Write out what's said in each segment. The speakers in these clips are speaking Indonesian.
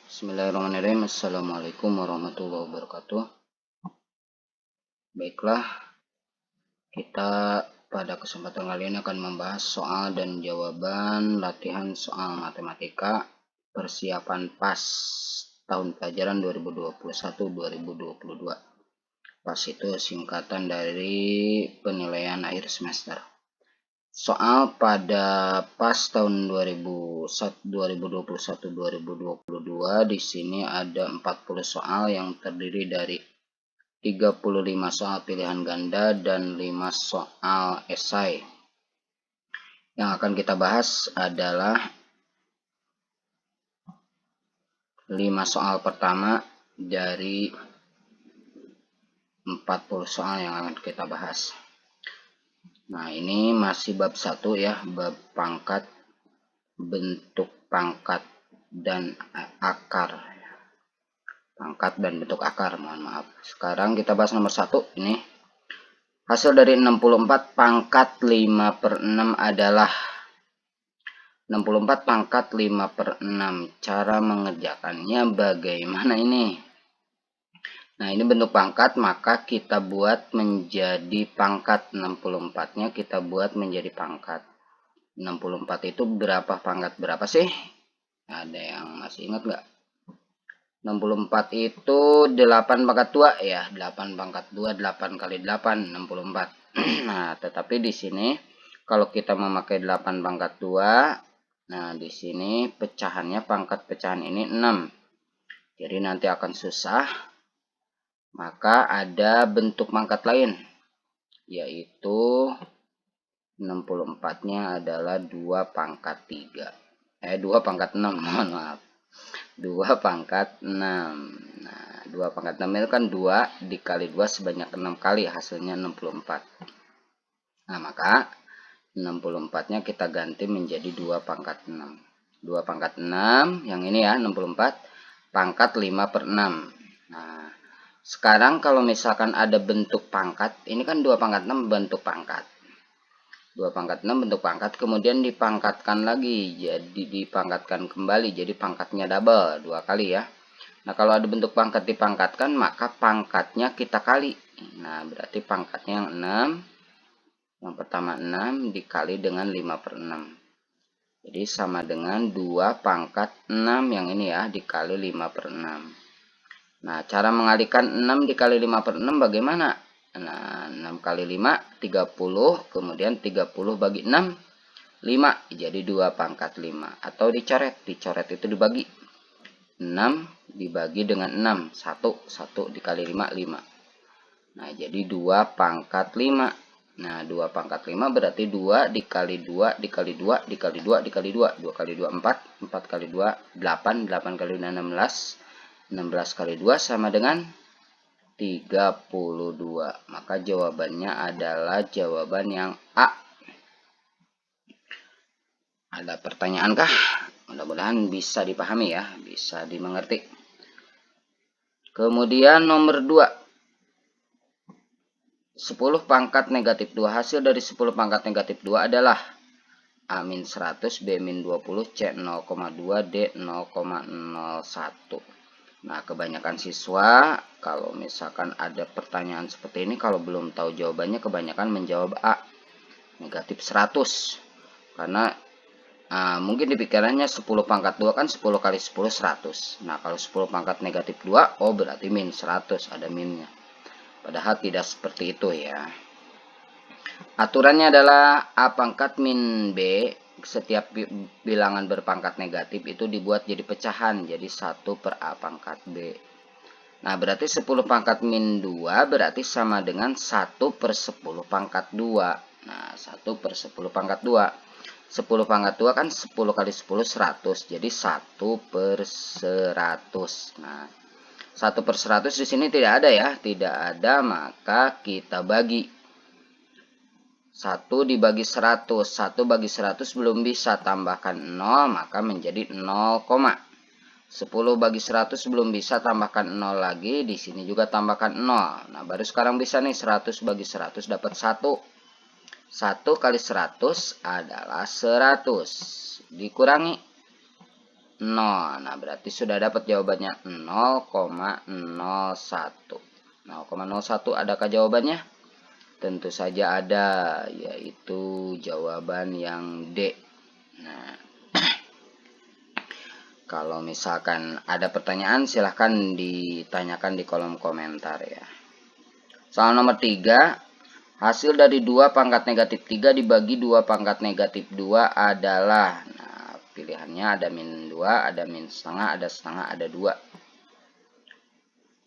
Bismillahirrahmanirrahim. Assalamualaikum warahmatullahi wabarakatuh. Baiklah, kita pada kesempatan kali ini akan membahas soal dan jawaban latihan soal matematika persiapan PAS tahun pelajaran 2021-2022. PAS itu singkatan dari penilaian akhir semester. Soal pada PAS tahun 2021-2022 di sini ada 40 soal yang terdiri dari 35 soal pilihan ganda dan 5 soal esai. Yang akan kita bahas adalah 5 soal pertama dari 40 soal yang akan kita bahas. Nah, ini masih bab 1 ya, bab pangkat, bentuk pangkat dan akar. Pangkat dan bentuk akar, mohon maaf. Sekarang kita bahas nomor 1 ini. Hasil dari 64 pangkat 5/6 adalah 64 pangkat 5/6. Cara mengerjakannya bagaimana ini? Nah, ini bentuk pangkat, maka kita buat menjadi pangkat. 64-nya kita buat menjadi pangkat. 64 itu berapa pangkat berapa sih? Ada yang masih ingat nggak? 64 itu 8 pangkat 2 ya. 8 pangkat 2, 8 kali 8, 64. Nah, tetapi di sini kalau kita memakai 8 pangkat 2, nah di sini pecahannya, pangkat pecahan ini 6. Jadi nanti akan susah. Maka ada bentuk pangkat lain, yaitu 64-nya adalah 2 pangkat 3. 2 pangkat 6, mohon maaf. 2 pangkat 6. Nah, 2 pangkat 6 itu kan 2 dikali 2 sebanyak 6 kali, hasilnya 64. Nah, maka 64-nya kita ganti menjadi 2 pangkat 6. 2 pangkat 6, yang ini ya, 64, pangkat 5/6. Nah, sekarang kalau misalkan ada bentuk pangkat, ini kan 2 pangkat 6 bentuk pangkat. 2 pangkat 6 bentuk pangkat, kemudian dipangkatkan lagi, jadi dipangkatkan kembali, jadi pangkatnya double, 2 kali ya. Nah, kalau ada bentuk pangkat dipangkatkan, maka pangkatnya kita kali. Nah, berarti pangkatnya yang 6, yang pertama 6 dikali dengan 5/6. Jadi sama dengan 2 pangkat 6 yang ini ya, dikali 5/6. Nah, cara mengalihkan 6 dikali 5/6 bagaimana? Nah, 6 kali 5, 30. Kemudian 30 bagi 6, 5. Jadi 2 pangkat 5. Atau dicoret. Dicoret itu dibagi. 6 dibagi dengan 6. 1 dikali 5, 5. Nah, jadi 2 pangkat 5. Nah, 2 pangkat 5 berarti 2 dikali 2 dikali 2 dikali 2 dikali 2. 2 kali 2, 4. 4 kali 2, 8. 8 kali 2, 16. 16 kali 2 sama dengan 32. Maka jawabannya adalah jawaban yang A. Ada pertanyaan kah? Mudah-mudahan bisa dipahami ya, bisa dimengerti. Kemudian nomor 2. 10 pangkat negatif 2. Hasil dari 10 pangkat negatif 2 adalah A-100, B-20, C 0,2, D 0,01. Nah, kebanyakan siswa kalau misalkan ada pertanyaan seperti ini, kalau belum tahu jawabannya, kebanyakan menjawab A, negatif 100. Karena mungkin di pikirannya 10 pangkat 2 kan 10 kali 10, 100. Nah, kalau 10 pangkat negatif 2, oh berarti min 100, ada minnya. Padahal tidak seperti itu ya. Aturannya adalah A pangkat min B, setiap bilangan berpangkat negatif itu dibuat jadi pecahan, jadi 1 per A pangkat B. Nah, berarti 10 pangkat min 2 berarti sama dengan 1 per 10 pangkat 2. Nah, 1 per 10 pangkat 2. 10 pangkat 2 kan 10 kali 10, 100. Jadi 1 per 100. Nah, 1 per 100 di sini tidak ada ya. Tidak ada, maka kita bagi. 1 dibagi 100. 1 bagi 100 belum bisa, tambahkan 0, maka menjadi 0, 10 bagi 100 belum bisa, tambahkan 0 lagi. Di sini juga tambahkan 0. Nah, baru sekarang bisa nih, 100 bagi 100 dapat 1. 1 kali 100 adalah 100. Dikurangi. 0. Nah, berarti sudah dapat jawabannya 0,01. 0,01 adakah jawabannya? Tentu saja ada, yaitu jawaban yang D. Nah, kalau misalkan ada pertanyaan silahkan ditanyakan di kolom komentar ya. Soal nomor 3, hasil dari 2 pangkat negatif 3 dibagi 2 pangkat negatif 2 adalah, nah pilihannya ada min 2, ada min setengah, ada setengah, ada 2.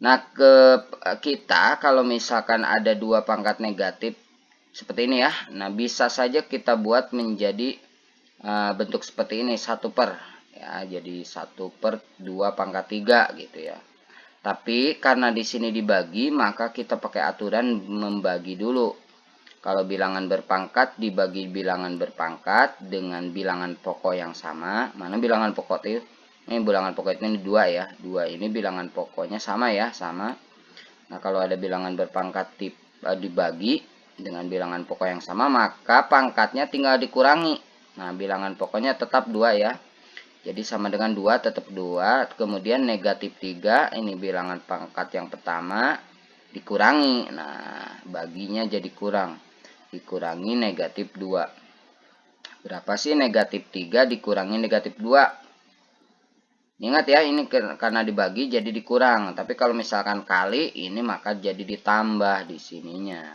Nah, kita kalau misalkan ada 2 pangkat negatif seperti ini ya, nah bisa saja kita buat menjadi bentuk seperti ini, 1 per ya, jadi 1 per 2 pangkat 3 gitu ya. Tapi karena di sini dibagi, maka kita pakai aturan membagi dulu. Kalau bilangan berpangkat dibagi bilangan berpangkat dengan bilangan pokok yang sama. Mana bilangan pokok itu? Ini bilangan pokok ini 2 ya. 2 ini bilangan pokoknya sama ya, sama. Nah, kalau ada bilangan berpangkat dibagi dengan bilangan pokok yang sama, maka pangkatnya tinggal dikurangi. Nah, bilangan pokoknya tetap 2 ya. Jadi sama dengan 2, tetap 2. Kemudian negatif 3, ini bilangan pangkat yang pertama, dikurangi. Nah, baginya jadi kurang. Dikurangi negatif 2. Berapa sih negatif 3 dikurangi negatif 2? Ingat ya, ini karena dibagi jadi dikurang. Tapi kalau misalkan kali, ini maka jadi ditambah di sininya.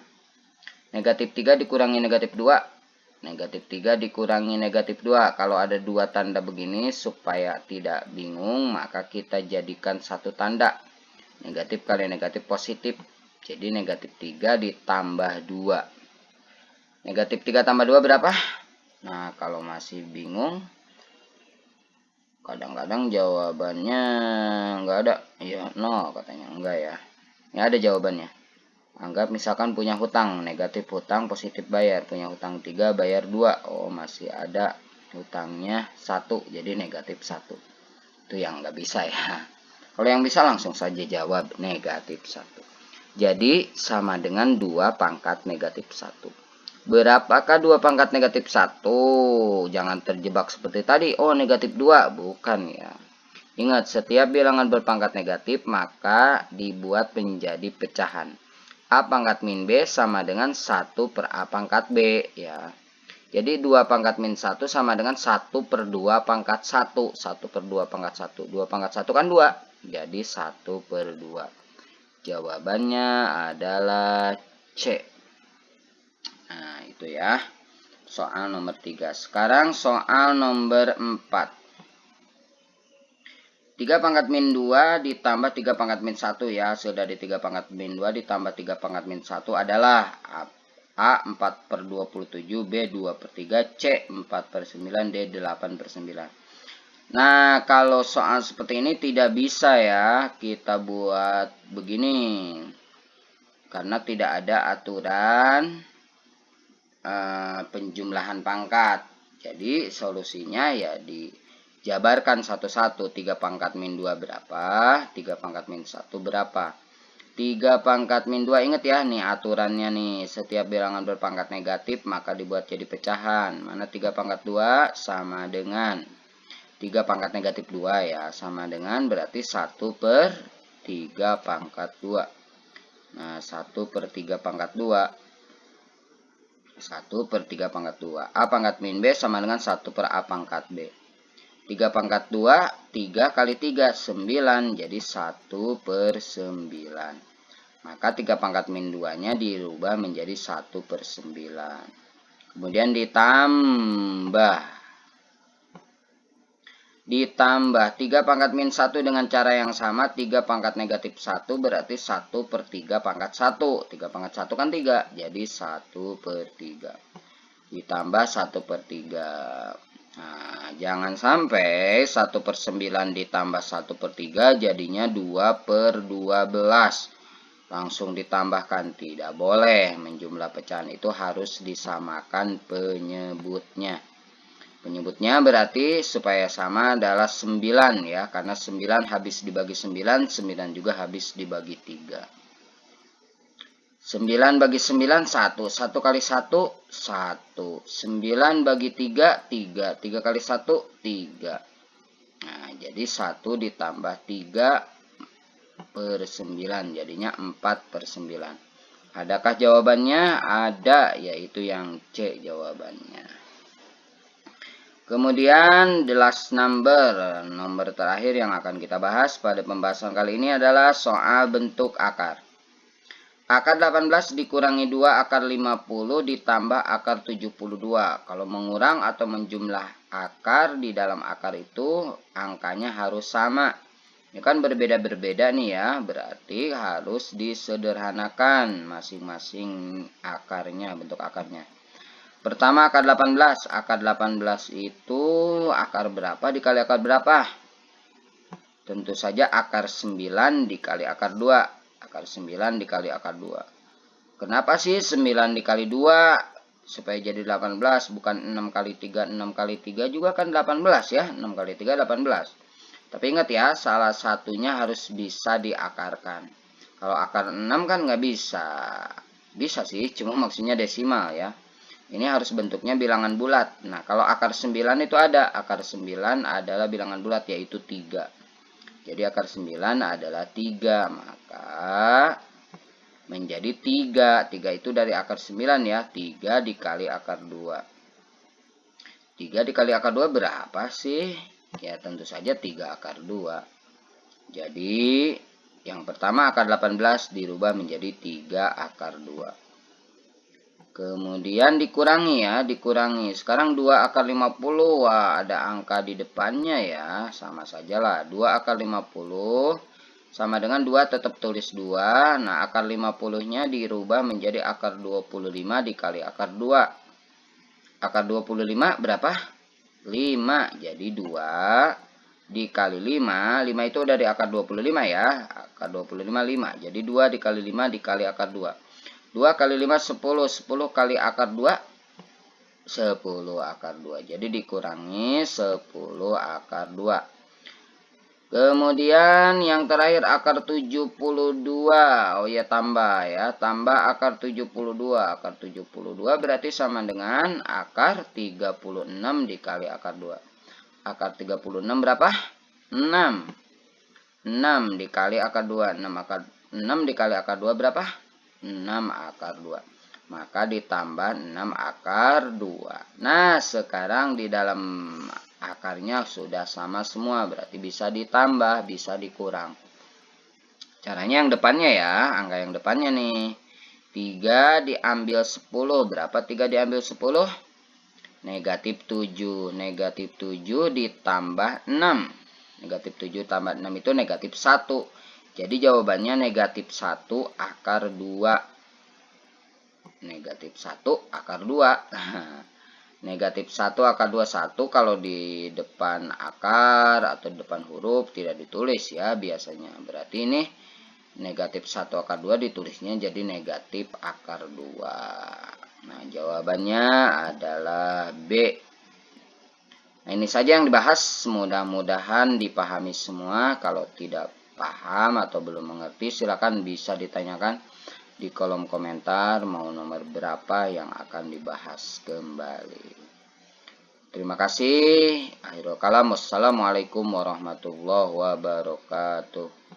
Negatif 3 dikurangi negatif 2. Negatif 3 dikurangi negatif 2. Kalau ada 2 tanda begini, supaya tidak bingung, maka kita jadikan 1 tanda. Negatif kali negatif positif. Jadi negatif 3 ditambah 2. Negatif 3 tambah 2 berapa? Nah, kalau masih bingung, kadang-kadang jawabannya nggak ada. Iya, 0 katanya. Enggak ya. Ini ada jawabannya. Anggap misalkan punya hutang, negatif hutang, positif bayar. Punya hutang 3, bayar 2. Oh, masih ada hutangnya 1, jadi negatif 1. Itu yang nggak bisa ya. Kalau yang bisa langsung saja jawab negatif 1. Jadi sama dengan 2 pangkat negatif 1. Berapakah 2 pangkat negatif 1? Jangan terjebak seperti tadi. Oh, negatif 2. Bukan ya. Ingat, setiap bilangan berpangkat negatif maka dibuat menjadi pecahan. A pangkat min B sama dengan 1 per A pangkat B ya. Jadi 2 pangkat min 1 sama dengan 1 per 2 pangkat 1. 1 per 2 pangkat 1. 2 pangkat 1 kan 2. Jadi 1 per 2. Jawabannya adalah C. Nah, itu ya. Soal nomor 3. Sekarang soal nomor 4. 3 pangkat min 2 ditambah 3 pangkat min 1 ya. Hasil dari 3 pangkat min 2 ditambah 3 pangkat min 1 adalah A 4 per 27, B 2 per 3, C 4 per 9, D 8 per 9. Nah, kalau soal seperti ini tidak bisa ya kita buat begini. Karena tidak ada aturan penjumlahan pangkat. Jadi solusinya ya dijabarkan satu-satu. 3 pangkat min 2 berapa, 3 pangkat min 1 berapa. 3 pangkat min 2, ingat ya nih aturannya nih, setiap bilangan berpangkat negatif maka dibuat jadi pecahan. Mana 3 pangkat 2 sama dengan 3 pangkat negatif 2 ya, sama dengan berarti 1 per 3 pangkat 2. Nah, 1 per 3 pangkat 2. 1 per 3 pangkat 2. A pangkat min B sama dengan 1 per A pangkat B. 3 pangkat 2, 3 kali 3, 9. Jadi 1 per 9. Maka 3 pangkat min 2-nya dirubah menjadi 1 per 9. Kemudian ditambah 3 pangkat min 1 dengan cara yang sama. 3 pangkat negatif 1 berarti 1 per 3 pangkat 1. 3 pangkat 1 kan 3. Jadi 1 per 3. Ditambah 1 per 3. Nah, jangan sampai 1 per 9 ditambah 1 per 3 jadinya 2 per 12. Langsung ditambahkan. Tidak boleh. Menjumlah pecahan itu harus disamakan penyebutnya. Penyebutnya berarti supaya sama adalah 9 ya. Karena 9 habis dibagi 9, 9 juga habis dibagi 3. 9 bagi 9, 1. 1 kali 1, 1. 9 bagi 3, 3. 3 kali 1, 3. Nah, jadi 1 ditambah 3/9 jadinya 4/9. Adakah jawabannya? Ada, yaitu yang C jawabannya. Kemudian the last number, nomor terakhir yang akan kita bahas pada pembahasan kali ini adalah soal bentuk akar. Akar 18 dikurangi 2 akar 50 ditambah akar 72. Kalau mengurang atau menjumlah akar di dalam akar itu angkanya harus sama. Ini kan berbeda-berbeda nih ya, berarti harus disederhanakan masing-masing akarnya, bentuk akarnya. Pertama akar 18. Akar 18 itu akar berapa dikali akar berapa? Tentu saja akar 9 dikali akar 2. Akar 9 dikali akar 2. Kenapa sih 9 dikali 2? Supaya jadi 18, bukan 6 kali 3. 6 kali 3 juga kan 18 ya. 6 kali 3 18. Tapi ingat ya, salah satunya harus bisa diakarkan. Kalau akar 6 kan nggak bisa. Bisa sih, cuma maksudnya desimal ya. Ini harus bentuknya bilangan bulat. Nah, kalau akar 9 itu ada. Akar 9 adalah bilangan bulat, yaitu 3. Jadi akar 9 adalah 3. Maka menjadi 3. 3 itu dari akar 9 ya. 3 dikali akar 2. 3 dikali akar 2 berapa sih? Ya tentu saja 3 akar 2. Jadi yang pertama akar 18 dirubah menjadi 3 akar 2. Kemudian dikurangi ya, dikurangi. Sekarang 2 akar 50, wah ada angka di depannya ya, sama sajalah. 2 akar 50 sama dengan 2 tetap tulis 2. Nah, akar 50-nya dirubah menjadi akar 25 dikali akar 2. Akar 25 berapa? 5. Jadi 2 dikali 5. 5 itu dari akar 25 ya. Akar 25 5. Jadi 2 dikali 5 dikali akar 2. 2 kali 5 10. 10 kali akar 2 10 akar 2. Jadi dikurangi 10 akar 2. Kemudian yang terakhir akar 72. Oh ya, tambah ya. Tambah akar 72. Akar 72 berarti sama dengan akar 36 dikali akar 2. Akar 36 berapa? 6. 6 dikali akar 2. 6 dikali akar 2 berapa? 6 akar 2. Maka ditambah 6 akar 2. Nah, sekarang di dalam akarnya sudah sama semua. Berarti bisa ditambah, bisa dikurang. Caranya yang depannya ya. Angka yang depannya nih. 3 diambil 10. Berapa 3 diambil 10? Negatif 7. Negatif 7 ditambah 6. Negatif 7 tambah 6 itu negatif 1. Jadi jawabannya negatif 1 akar 2. Negatif 1 akar 2. Negatif 1 akar 2. 1 kalau di depan akar atau di depan huruf tidak ditulis ya biasanya. Berarti ini negatif 1 akar 2 ditulisnya jadi negatif akar 2. Nah, jawabannya adalah B. Nah, ini saja yang dibahas. Mudah-mudahan dipahami semua. Kalau tidak paham atau belum mengerti, silakan bisa ditanyakan di kolom komentar mau nomor berapa yang akan dibahas kembali. Terima kasih. Akhirul kalam. Wassalamualaikum warahmatullahi wabarakatuh.